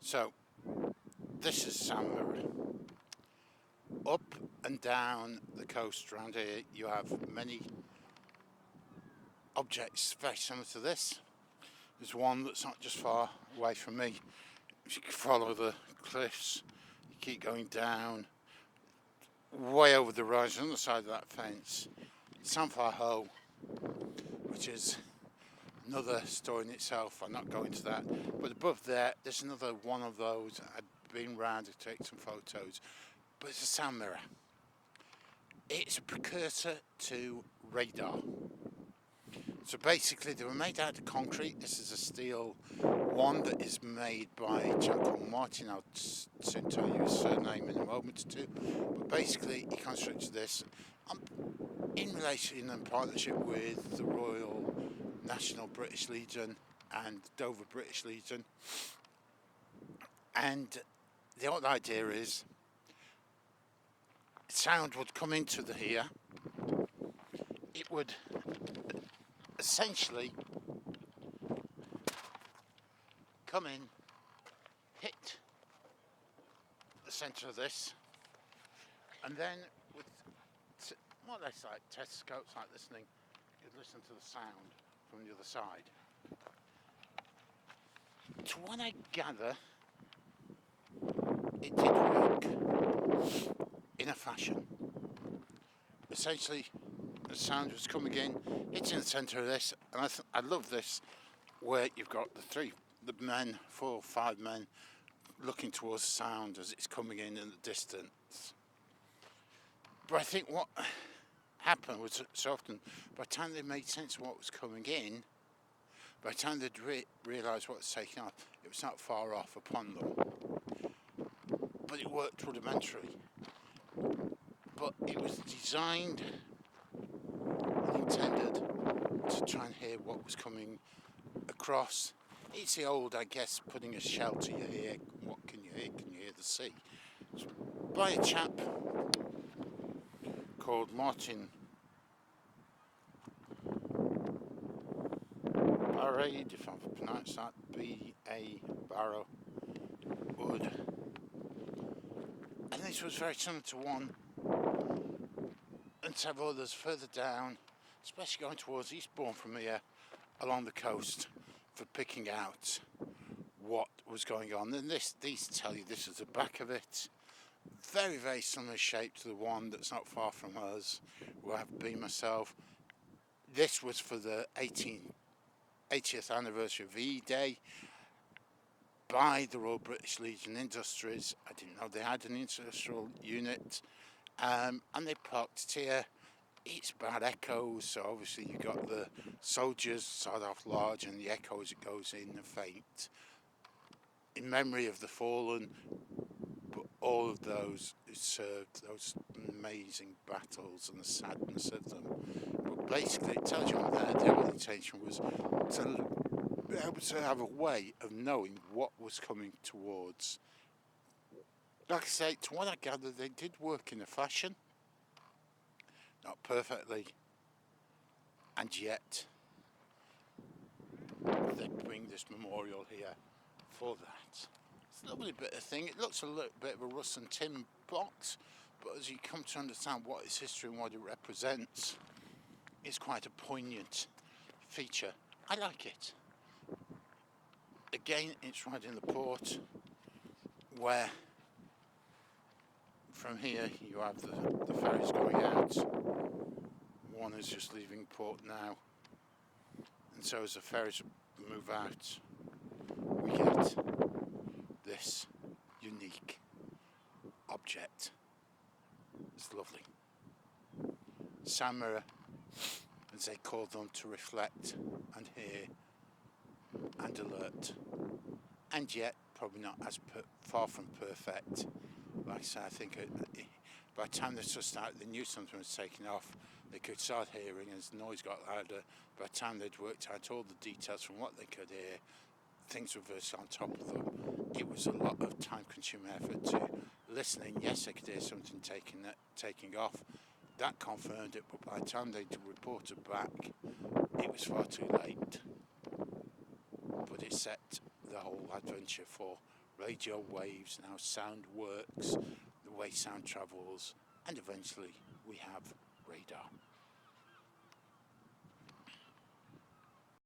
So this is sound mirror. Up and down the coast around here you have many objects very similar to this. There's one that's not just far away from me. If you follow the cliffs, you keep going down, way over the rise on the side of that fence, Samphire Hoe, which is another story in itself. I'm not going to that. But above there, there's another one of those. I've been round to take some photos, but it's a sound mirror. It's a precursor to radar. So basically, they were made out of concrete. This is a steel one that is made by a chap called Martin. I'll soon tell you his surname in a moment or two. But basically, he constructed this in relation and partnership with the Royal National British Legion and Dover British Legion. And the old idea is sound would come into the ear. It would essentially come in, hit the centre of this, and then with more or less like telescopes like listening, you'd listen to the sound from the other side. To what I gather, it did work in a fashion. Essentially, the sound was coming in, hitting the centre of this, and I love this, where you've got the men, 4 or 5 men, looking towards the sound as it's coming in the distance. But I think what happened was so often, by the time they made sense of what was coming in, by the time they'd realised what was taking off, it was not far off upon them. But it worked rudimentary. But it was designed and intended to try and hear what was coming across. It's the old, I guess, putting a shell to your ear. What can you hear? Can you hear the sea? It's by a chap called Martin Barrade, if I've pronounced that, B-A Barrow Wood. And this was very similar to one and several others further down, especially going towards Eastbourne from here, along the coast, for picking out what was going on. And these tell you this is the back of it. Very, very similar shape to the one that's not far from us, where I've been myself. This was for the 80th anniversary of E-Day by the Royal British Legion Industries. I didn't know they had an industrial unit, and they parked it here. It's bad echoes, so obviously you've got the soldiers start off large and the echoes it goes in are faint. In memory of the fallen, but all of those who served those amazing battles and the sadness of them. But basically it tells you on there, the whole intention was to be able to have a way of knowing what was coming towards. Like I say, to what I gather, they did work in a fashion. Not perfectly, and yet they bring this memorial here for that. It's a lovely bit of thing. It looks a little bit of a rust and tin box, but as you come to understand what its history and what it represents, it's quite a poignant feature. I like it. Again, it's right in the port, where from here you have the ferries going out. One is just leaving port now, and so as the ferries move out, we get this unique object. It's lovely. Sound mirror, as they call them, to reflect and hear and alert, and yet probably not as far from perfect. Like I say, I think by the time they started, they knew something was taking off. They could start hearing as the noise got louder. By the time they'd worked out all the details from what they could hear, things were virtually on top of them. It was a lot of time-consuming effort to listening. Yes, they could hear something taking off. That confirmed it, but by the time they reported back, it was far too late. But it set the whole adventure for radio waves and how sound works, the way sound travels, and eventually we have radar.